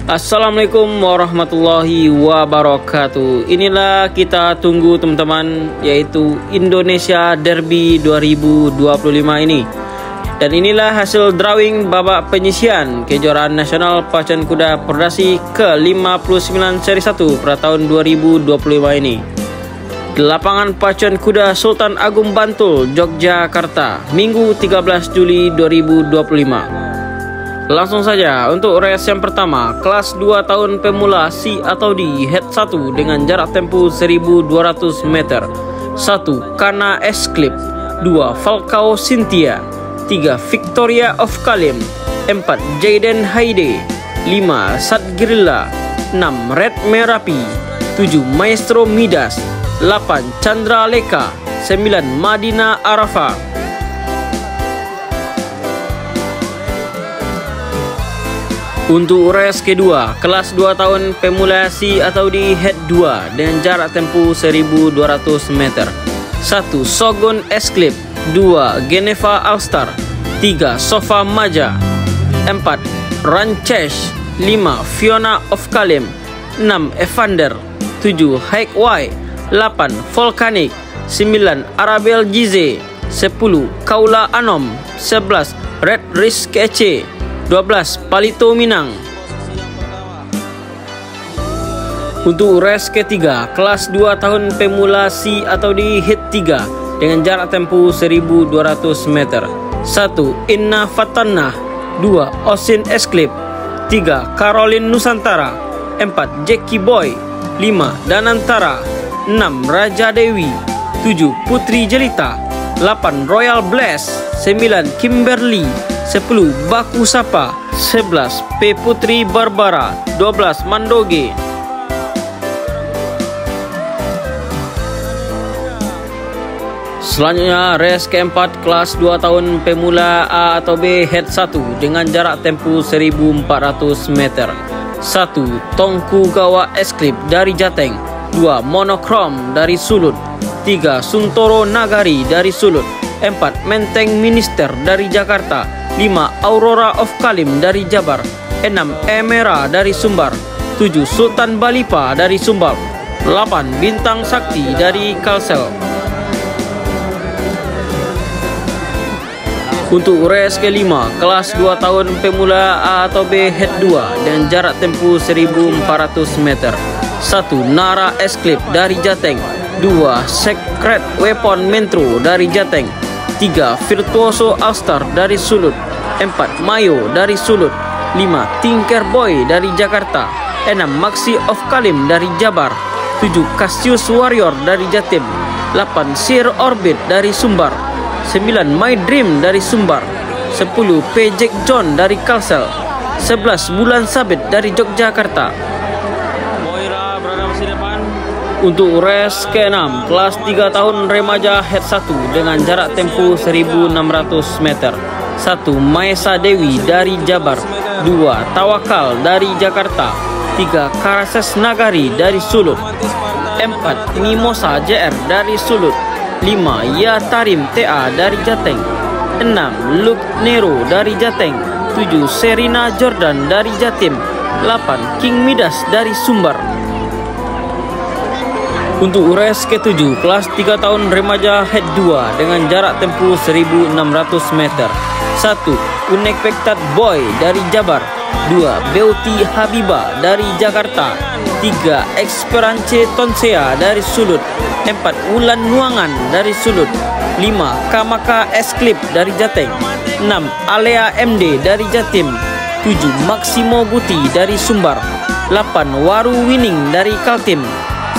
Assalamualaikum warahmatullahi wabarakatuh. Inilah kita tunggu teman-teman, yaitu Indonesia Derby 2025 ini. Dan inilah hasil drawing babak penyisian kejuaraan nasional pacuan kuda perdasi ke-59 seri 1 pada tahun 2025 ini. Di lapangan pacuan kuda Sultan Agung Bantul, Yogyakarta, Minggu 13 Juli 2025. Langsung saja untuk race yang pertama, kelas 2 tahun pemula C atau D head 1 dengan jarak tempuh 1200 meter. 1. Kana Esclip, 2. Falcao Cynthia, 3. Victoria of Kalim, 4. Jaden Haide, 5. Sad Girilla, 6. Red Merapi, 7. Maestro Midas, 8. Chandra Leka, 9. Madina Arafa. Untuk race kedua, kelas 2 tahun pemula C atau D head 2 dengan jarak tempuh 1200 meter. 1. Shogun Esclip, 2. Geneva Alstar, 3. Sofa Maja, 4. Ranchesh, 5. Fiona of Kalim, 6. Evander, 7. Hike Y, 8. Volcanic, 9. Arabel Gize, 10. Kaula Anom, 11. Red Risk Ece, 12. Palito Minang. Untuk race ketiga, kelas 2 tahun pemula C atau D hit 3 dengan jarak tempuh 1200 meter. 1. Inna Fatanah, 2. Osin Esclip, 3. Caroline Nusantara, 4. Jackie Boy, 5. Danantara, 6. Raja Dewi, 7. Putri Jelita, 8. Royal Bless, 9. Kimberly, 10. Baku Sapa, 11. P Putri Barbara, 12. Mandoge. Selanjutnya race keempat, kelas 2 tahun pemula A atau B head 1 dengan jarak tempuh 1400 meter. 1. Tongku Gawa Esclip dari Jateng, 2. Monochrome dari Sulut, 3. Suntoro Nagari dari Sulut, 4. Menteng Minister dari Jakarta, 5. Aurora of Kalim dari Jabar, 6. Emera dari Sumbar, 7. Sultan Balipa dari Sumbar, 8. Bintang Sakti dari Kalsel. Untuk race kelima, kelas 2 tahun pemula A atau B head 2 dengan jarak tempuh 1400 meter. 1. Nara Esclip dari Jateng, 2. Secret Weapon Mentro dari Jateng, 3. Virtuoso Alstar dari Sulut, 4. Mayo dari Sulut, 5. Tinker Boy dari Jakarta, 6. Maxi of Kalim dari Jabar, 7. Cassius Warrior dari Jatim, 8. Sir Orbit dari Sumbar, 9. My Dream dari Sumbar, 10. P. Jack John dari Kalsel, 11. Bulan Sabit dari Yogyakarta. Untuk race ke-6, kelas 3 tahun remaja head 1 dengan jarak tempuh 1600 meter. 1. Maesa Dewi dari Jabar, 2. Tawakal dari Jakarta, 3. Karases Nagari dari Sulut, 4. Mimosa JR dari Sulut, 5. Ya Tarim TA dari Jateng, 6. Luke Nero dari Jateng, 7. Serina Jordan dari Jatim, 8. King Midas dari Sumbar. Untuk race ke-7, kelas 3 tahun remaja head 2 dengan jarak tempuh 1600 meter. 1. Unexpected Boy dari Jabar, 2. Beauty Habiba dari Jakarta, 3. Esperance Tonsea dari Sulut, 4. Wulan Nuangan dari Sulut, 5. Kamaka Esclip dari Jateng, 6. Alea MD dari Jatim, 7. Maximo Guti dari Sumbar, 8. Waru Winning dari Kaltim,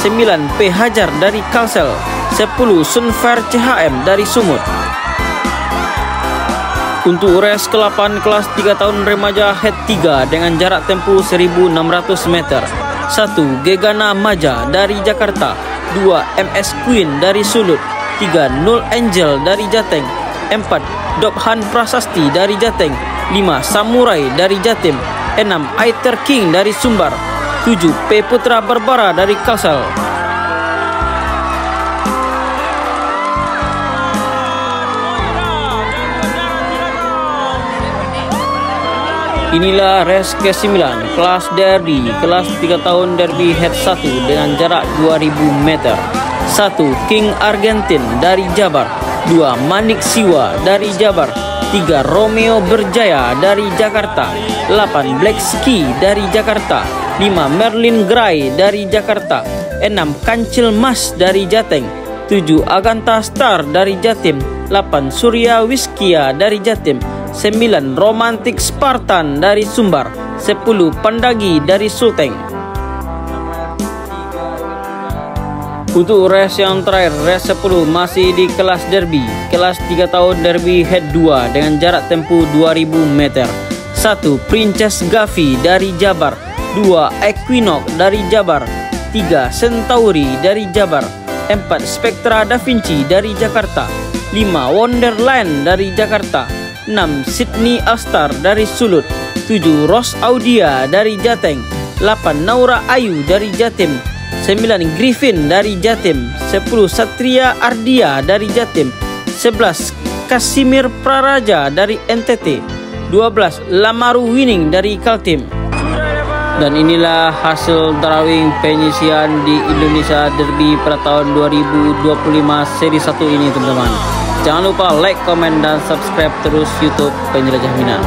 9. P. Hajar dari Kalsel, 10. Sunfair CHM dari Sumut. Untuk race ke-8, kelas 3 tahun remaja head 3 dengan jarak tempuh 1600 meter. 1. Gegana Maja dari Jakarta, 2. MS Queen dari Sulut, 3. Null Angel dari Jateng, 4. Dobhan Prasasti dari Jateng, 5. Samurai dari Jatim, 6. Aether King dari Sumbar, 7. P Putra Barbara dari Kalsel. Inilah race ke-9 kelas derby, kelas 3 tahun derby head 1 dengan jarak 2000 meter. 1. King Argentine dari Jabar. 2. Manik Siwa dari Jabar. 3. Romeo Berjaya dari Jakarta. 8. Black Ski dari Jakarta. 5. Merlin Gray dari Jakarta. 6. Kancil Mas dari Jateng. 7. Aganta Star dari Jatim. 8. Surya Wiskia dari Jatim. 9. Romantic Spartan dari Sumbar. 10. Pandagi dari Sulteng. Untuk race yang terakhir, race 10 masih di kelas derby, kelas 3 tahun derby head 2 dengan jarak tempuh 2000 meter. 1. Princess Gavi dari Jabar. 2. Equinox dari Jabar. 3. Centauri dari Jabar. 4. Spectra Da Vinci dari Jakarta. 5. Wonderland dari Jakarta. 6. Sydney Alstar dari Sulut. 7. Ros Audia dari Jateng. 8. Naura Ayu dari Jatim. 9. Griffin dari Jatim. 10. Satria Ardia dari Jatim. 11. Kasimir Praraja dari NTT. 12. Lamaru Winning dari Kaltim. Dan inilah hasil drawing penyisian di Indonesia Derby pada tahun 2025 seri 1 ini teman-teman. Jangan lupa like, komen, dan subscribe terus YouTube Penjelajah Minang.